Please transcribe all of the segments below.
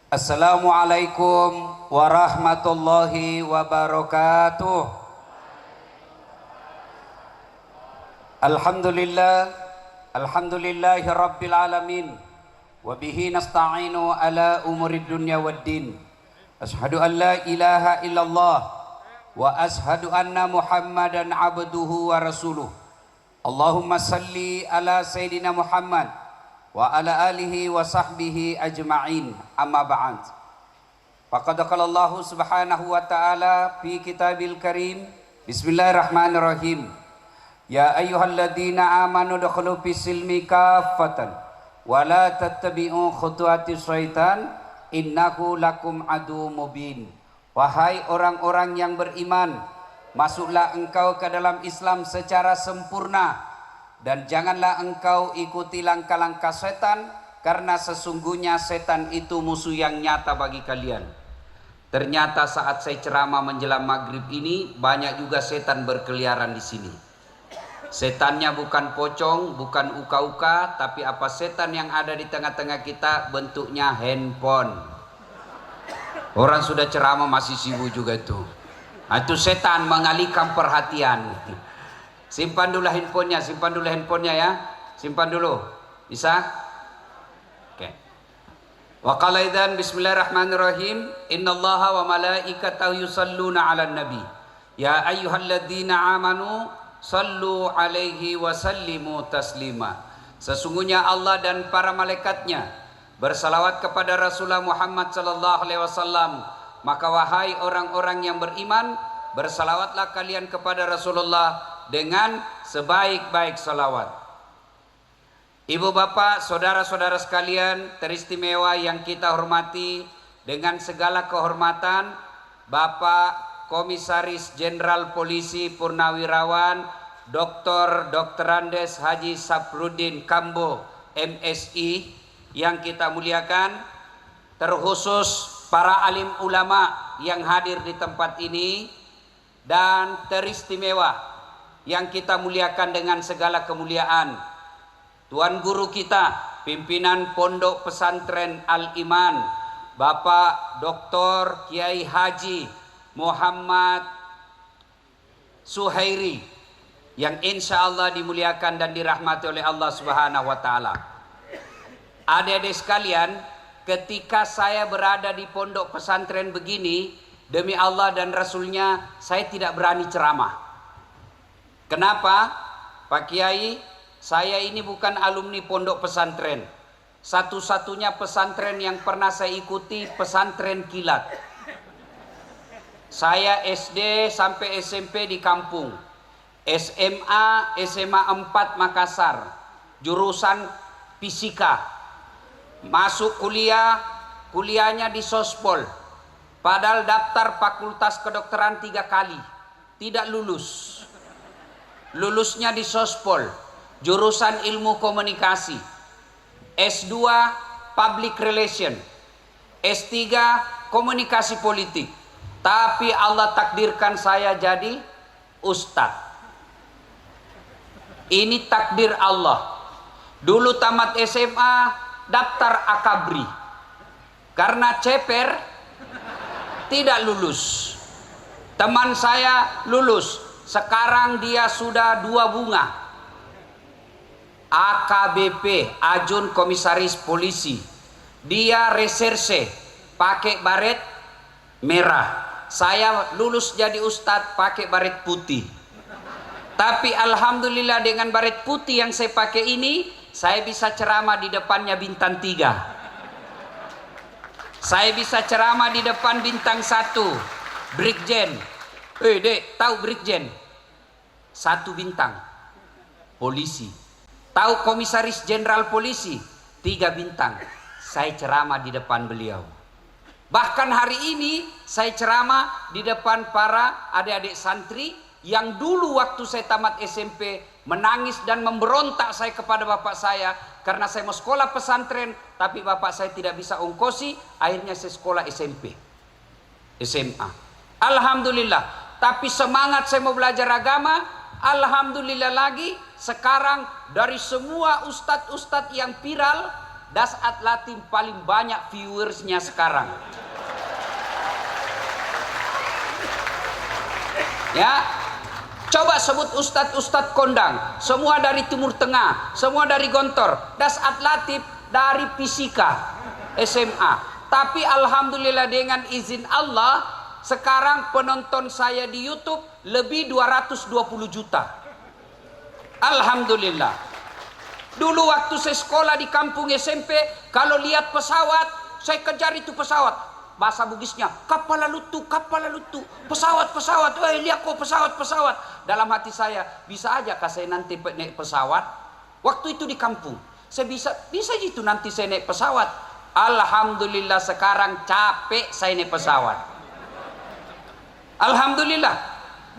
Assalamualaikum warahmatullahi wabarakatuh. Alhamdulillahi rabbil alamin. Wabihi nasta'inu ala umurid dunya waddin. Ashhadu an la ilaha illallah wa ashhadu anna Muhammadan abduhu wa rasuluh. Allahumma salli ala Sayyidina Muhammad wa ala alihi wa sahbihi ajma'in, amma ba'd. Faqad qala Allah subhanahu wa ta'ala fi kitabil karim. Bismillahirrahmanirrahim. Ya ayyuhalladzina amanu dukhulu fis silmi kaffatan wa la tattabi'u khutuwatis syaitan innahu lakum adu mubin. Wahai orang-orang yang beriman, masuklah engkau ke dalam Islam secara sempurna, dan janganlah engkau ikuti langkah-langkah setan, karena sesungguhnya setan itu musuh yang nyata bagi kalian. Ternyata saat saya ceramah menjelang maghrib ini, banyak juga setan berkeliaran di sini. Setannya bukan pocong, bukan uka-uka, tapi apa setan yang ada di tengah-tengah kita bentuknya handphone. Orang sudah ceramah masih sibuk juga itu. Itu setan mengalihkan perhatian. Simpan dulu handphonenya, ya. Simpan dulu. Bisa? Oke. Wa qala idzan bismillahirrahmanirrahim. Innallaha wa malaikatahu yusalluna 'alan nabi. Ya ayyuhalladzina amanu sallu 'alaihi wa sallimu taslima. Sesungguhnya Allah dan para malaikatnya bersalawat kepada Rasulullah Muhammad sallallahu alaihi wasallam. Maka wahai orang-orang yang beriman, bersalawatlah kalian kepada Rasulullah dengan sebaik-baik salawat. Ibu bapak, saudara-saudara sekalian teristimewa yang kita hormati, dengan segala kehormatan, Bapak Komisaris Jenderal Polisi Purnawirawan Dr. Andes Haji Safruddin Kambo MSI yang kita muliakan, terkhusus para alim ulama yang hadir di tempat ini, dan teristimewa yang kita muliakan dengan segala kemuliaan, Tuan Guru kita, pimpinan Pondok Pesantren Al-Iman, Bapak Dr. Kiai Haji Muhammad Suhairi, yang insya Allah dimuliakan dan dirahmati oleh Allah Subhanahu wa Ta'ala. Adik-adik sekalian, ketika saya berada di pondok pesantren begini, demi Allah dan Rasulnya, saya tidak berani ceramah. Kenapa? Pak Kiai, saya ini bukan alumni pondok pesantren. Satu-satunya pesantren yang pernah saya ikuti pesantren kilat. Saya SD sampai SMP di kampung. SMA 4 Makassar, jurusan fisika. Masuk kuliahnya di Sospol. Padahal daftar fakultas kedokteran 3 kali, tidak lulus. Lulusnya di Sospol, jurusan ilmu komunikasi. S2 public relation, S3 komunikasi politik. Tapi Allah takdirkan saya jadi ustadz. Ini takdir Allah. Dulu tamat SMA daftar akabri, karena ceper tidak lulus. Teman saya lulus, sekarang dia sudah 2 bunga. AKBP, Ajun Komisaris Polisi. Dia reserse, pakai baret merah. Saya lulus jadi ustadz pakai baret putih. Tapi alhamdulillah dengan baret putih yang saya pakai ini, saya bisa ceramah di depannya bintang 3. Saya bisa ceramah di depan bintang 1, Brigjen. Dek, tahu Brigjen? 1 bintang. Polisi. Tahu Komisaris Jenderal Polisi? 3 bintang. Saya ceramah di depan beliau. Bahkan hari ini saya ceramah di depan para adik-adik santri yang dulu waktu saya tamat SMP menangis dan memberontak saya kepada bapak saya karena saya mau sekolah pesantren, tapi bapak saya tidak bisa ongkosi. Akhirnya saya sekolah SMP, SMA. Alhamdulillah. Tapi semangat saya mau belajar agama, alhamdulillah lagi sekarang dari semua ustadz-ustadz yang viral, Dasat Latif paling banyak viewersnya sekarang. Ya, coba sebut ustadz kondang, semua dari Timur Tengah, semua dari Gontor. Dasat Latif dari Fisika SMA. Tapi alhamdulillah dengan izin Allah, sekarang penonton saya di YouTube lebih 220 juta. Alhamdulillah. Dulu waktu saya sekolah di kampung SMP, kalau lihat pesawat, saya kejar itu pesawat. Bahasa Bugisnya, kapal lalutu, pesawat, lihat kok pesawat. Dalam hati saya, bisa aja kah saya nanti naik pesawat? Waktu itu di kampung, saya bisa gitu nanti saya naik pesawat. Alhamdulillah sekarang capek saya naik pesawat. Alhamdulillah.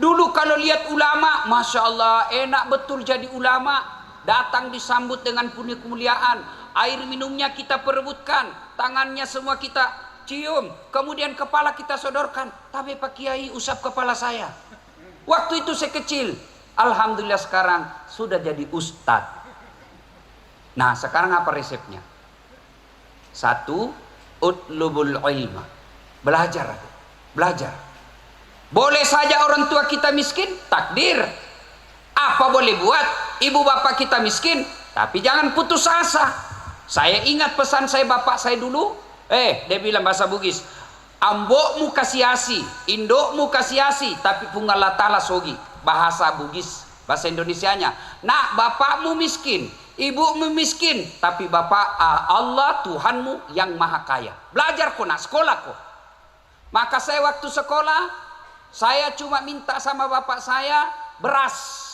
Dulu kalau lihat ulama, Masya Allah, enak betul jadi ulama. Datang disambut dengan punya kemuliaan. Air minumnya kita perebutkan, tangannya semua kita cium, kemudian kepala kita sodorkan. Tapi Pak Kiai usap kepala saya. Waktu itu saya kecil. Alhamdulillah sekarang sudah jadi ustadz. Nah sekarang apa resepnya? Satu, utlubul ilma. Belajar. Boleh saja orang tua kita miskin, takdir. Apa boleh buat? Ibu bapak kita miskin, tapi jangan putus asa. Saya ingat pesan saya bapak saya dulu. Dia bilang bahasa Bugis, ambokmu kasiasi, indokmu kasiasi, tapi punggala tala sogi. Bahasa Bugis, bahasa Indonesianya. Nak, bapakmu miskin, ibumu miskin, tapi bapak Allah Tuhanmu yang maha kaya. Belajar kok nak, sekolah kok. Maka saya waktu sekolah, saya cuma minta sama bapak saya beras.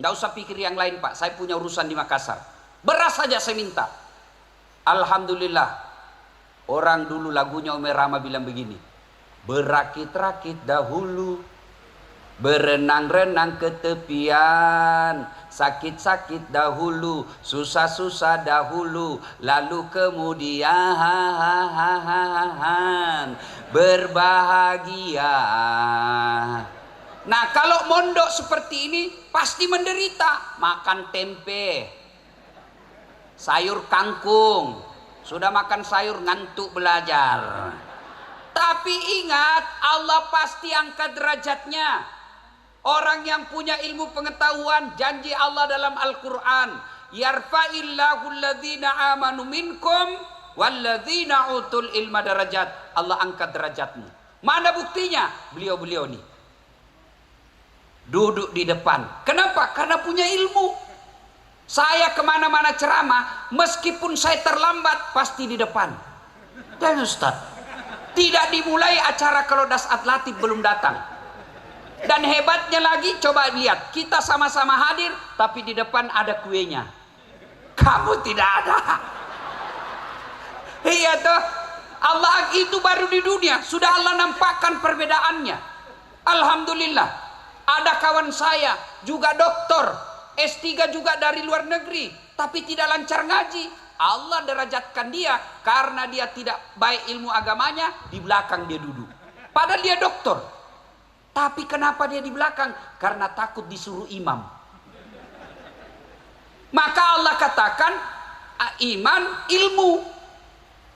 Nggak usah pikir yang lain Pak, saya punya urusan di Makassar. Beras saja saya minta. Alhamdulillah. Orang dulu lagunya Umi Rama bilang begini, berakit-rakit dahulu, berenang-renang ke tepian, sakit-sakit dahulu, susah-susah dahulu, lalu kemudian berbahagia. Nah kalau mondok seperti ini pasti menderita. Makan tempe, sayur kangkung. Sudah makan sayur ngantuk belajar. Tapi ingat, Allah pasti angkat derajatnya. Orang yang punya ilmu pengetahuan, janji Allah dalam Al-Quran, yarfa'illahu alladhina amanu minkum walladhina utul ilma darajat. Allah angkat derajatmu. Mana buktinya? Beliau-beliau nih duduk di depan. Kenapa? Karena punya ilmu. Saya kemana-mana ceramah, meskipun saya terlambat, pasti di depan. Dan Ustaz, tidak dimulai acara kalau Dasat Latif belum datang. Dan hebatnya lagi, coba lihat, kita sama-sama hadir, tapi di depan ada kuenya. Kamu tidak ada. Iya toh, Allah itu baru di dunia, sudah Allah nampakkan perbedaannya. Alhamdulillah, ada kawan saya, juga doktor, S3 juga dari luar negeri, tapi tidak lancar ngaji. Allah derajatkan dia karena dia tidak baik ilmu agamanya, di belakang dia duduk. Padahal dia doktor. Tapi kenapa dia di belakang? Karena takut disuruh imam. Maka Allah katakan iman ilmu.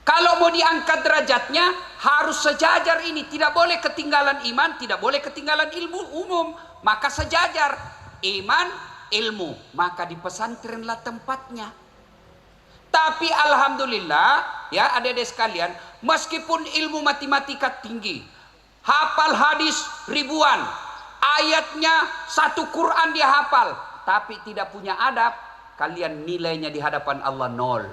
Kalau mau diangkat derajatnya harus sejajar ini. Tidak boleh ketinggalan iman, tidak boleh ketinggalan ilmu umum. Maka sejajar iman ilmu, maka di pesantrenlah tempatnya. Tapi alhamdulillah ya adik-adik sekalian, meskipun ilmu matematika tinggi, hafal hadis ribuan, ayatnya satu Quran dia hafal, tapi tidak punya adab, kalian nilainya di hadapan Allah nol.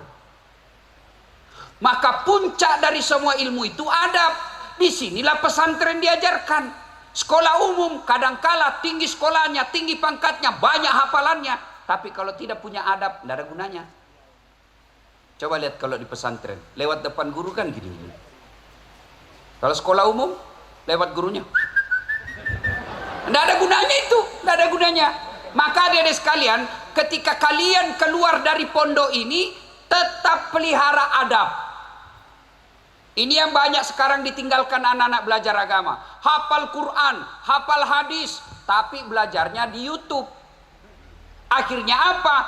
Maka puncak dari semua ilmu itu adab. Disinilah pesantren diajarkan. Sekolah umum kadangkala tinggi sekolahnya, tinggi pangkatnya, banyak hafalannya, tapi kalau tidak punya adab, tidak ada gunanya. Coba lihat kalau di pesantren, lewat depan guru kan gini. Kalau sekolah umum, lewat gurunya. Tidak ada gunanya itu, tidak ada gunanya. Maka adik-adik sekalian, ketika kalian keluar dari pondok ini, tetap pelihara adab. Ini yang banyak sekarang ditinggalkan anak-anak belajar agama. Hafal Quran, hafal hadis, tapi belajarnya di YouTube. Akhirnya apa?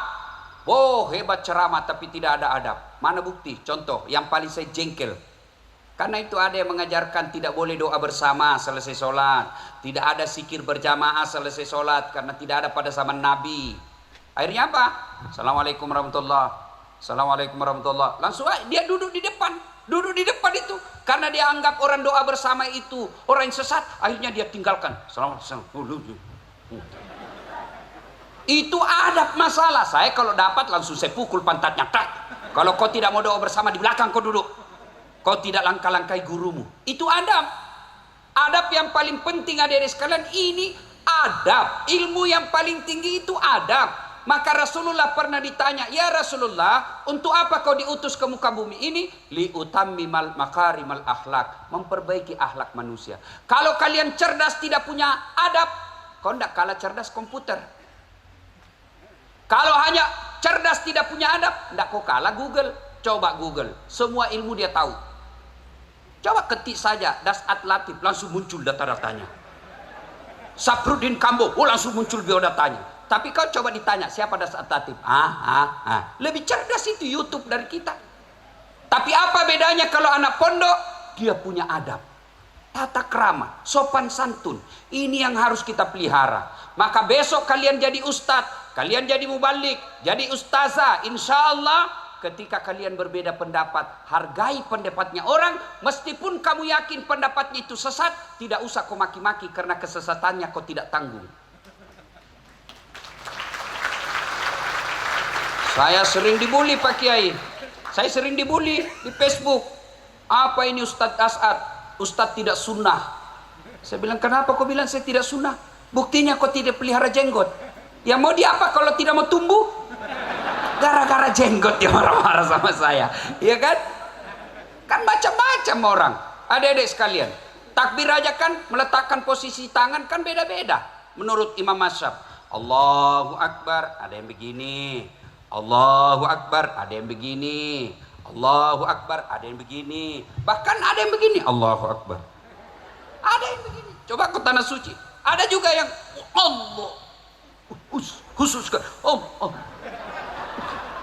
Oh hebat ceramah tapi tidak ada adab. Mana bukti? Contoh yang paling saya jengkel. Karena itu ada yang mengajarkan tidak boleh doa bersama selesai sholat. Tidak ada zikir berjamaah selesai sholat. Karena tidak ada pada zaman Nabi. Akhirnya apa? Assalamualaikum warahmatullahi. Assalamualaikum warahmatullahi. Langsung dia duduk di depan. Duduk di depan itu. Karena dia anggap orang doa bersama itu orang yang sesat. Akhirnya dia tinggalkan. Assalamualaikum. Itu adab masalah. Saya kalau dapat langsung saya pukul pantatnya. Kalau kau tidak mau doa bersama di belakang kau duduk. Kau tidak langkah-langkai gurumu. Itu adab. Adab yang paling penting adik-adik sekalian ini adab. Ilmu yang paling tinggi itu adab. Maka Rasulullah pernah ditanya, ya Rasulullah, untuk apa kau diutus ke muka bumi ini? Liutammimal makarimal akhlak, memperbaiki akhlak manusia. Kalau kalian cerdas tidak punya adab, kau tidak kalah cerdas komputer. Kalau hanya cerdas tidak punya adab, tidak kau kalah Google. Coba Google, semua ilmu dia tahu. Coba ketik saja Dasat Latif, langsung muncul data-datanya. Saprudin Kambo, langsung muncul biodatanya. Tapi kau coba ditanya siapa Dasat Latif? Lebih cerdas itu YouTube dari kita. Tapi apa bedanya kalau anak pondok? Dia punya adab, tata krama, sopan santun. Ini yang harus kita pelihara. Maka besok kalian jadi ustadz, kalian jadi mubalik, jadi ustazah, insya Allah. Ketika kalian berbeda pendapat, hargai pendapatnya orang. Meskipun kamu yakin pendapatnya itu sesat, tidak usah kau maki-maki karena kesesatannya kau tidak tanggung. Saya sering dibully Pak Kiai. Saya sering dibully di Facebook. Apa ini Ustadz As'ad? Ustadz tidak sunnah. Saya bilang, kenapa kau bilang saya tidak sunnah? Buktinya kau tidak pelihara jenggot. Ya mau dia apa kalau tidak mau tumbuh? Gara-gara jenggot dia marah-marah sama saya, iya kan? Kan macam-macam orang. Adik-adik sekalian, takbir aja kan meletakkan posisi tangan kan beda-beda. Menurut Imam Mazhab, Allahu Akbar, ada yang begini. Allahu Akbar, ada yang begini. Allahu Akbar, ada yang begini. Bahkan ada yang begini, Allahu Akbar. Ada yang begini. Coba ke tanah suci. Ada juga yang Allah khusus ke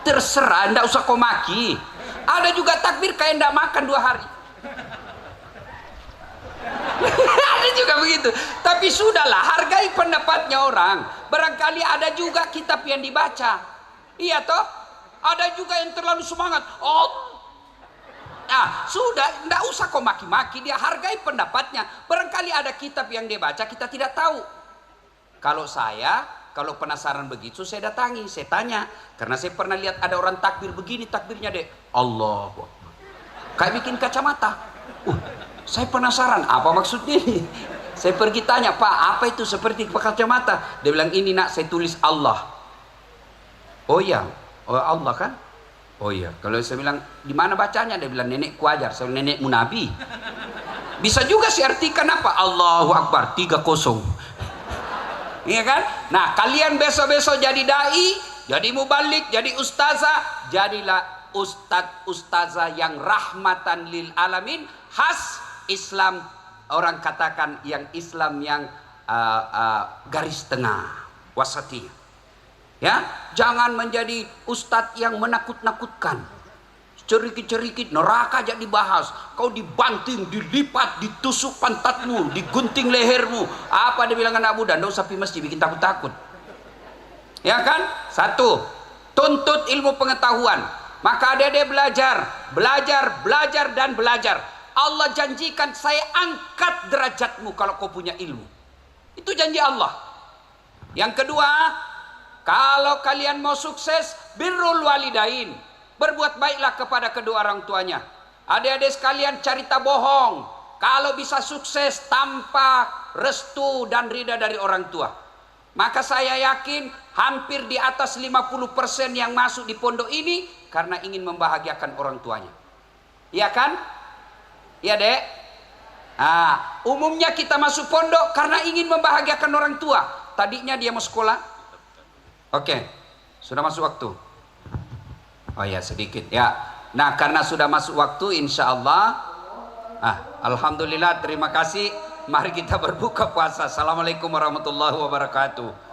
terserah, ndak usah kau maki. Ada juga takbir kayak ndak makan 2 hari. Ada juga begitu. Tapi sudahlah, hargai pendapatnya orang. Barangkali ada juga kitab yang dibaca. Iya toh? Ada juga yang terlalu semangat. Sudah, ndak usah kau maki-maki dia, hargai pendapatnya. Barangkali ada kitab yang dia baca kita tidak tahu. Kalau penasaran begitu saya datangi, saya tanya. Karena saya pernah lihat ada orang takbir begini takbirnya deh. Allah. Kayak bikin kacamata. Saya penasaran apa maksudnya ini. Saya pergi tanya, Pak apa itu seperti kacamata? Dia bilang, ini nak saya tulis Allah. Oh iya, oh Allah kan? Oh iya. Kalau saya bilang, di mana bacanya? Dia bilang, nenekku ajar. Saya bilang, nenekmu Nabi. Bisa juga saya artikan apa? Allahu Akbar 30. Iya kan? Nah kalian besok-besok jadi dai, jadi mubalik, jadi ustazah. Jadilah ustazah yang rahmatan lil alamin. Khas Islam, orang katakan yang Islam yang garis tengah, wasati. Ya, jangan menjadi ustadz yang menakut-nakutkan. Cerikit-cerikit neraka aja dibahas. Kau dibanting, dilipat, ditusuk pantatmu, digunting lehermu. Apa dia bilang anak muda? Nggak usah pi masjid bikin takut-takut. Ya kan? 1. Tuntut ilmu pengetahuan. Maka dia belajar dan belajar. Allah janjikan, saya angkat derajatmu kalau kau punya ilmu. Itu janji Allah. Yang kedua, kalau kalian mau sukses, birrul walidain. Berbuat baiklah kepada kedua orang tuanya. Adik-adik sekalian, cerita bohong kalau bisa sukses tanpa restu dan ridha dari orang tua. Maka saya yakin hampir di atas 50% yang masuk di pondok ini karena ingin membahagiakan orang tuanya. Iya kan? Iya dek. Umumnya kita masuk pondok karena ingin membahagiakan orang tua. Tadinya dia mau sekolah. Oke, sudah masuk waktu. Oh ya sedikit ya. Nah karena sudah masuk waktu, insya Allah. Alhamdulillah, terima kasih. Mari kita berbuka puasa. Assalamualaikum warahmatullahi wabarakatuh.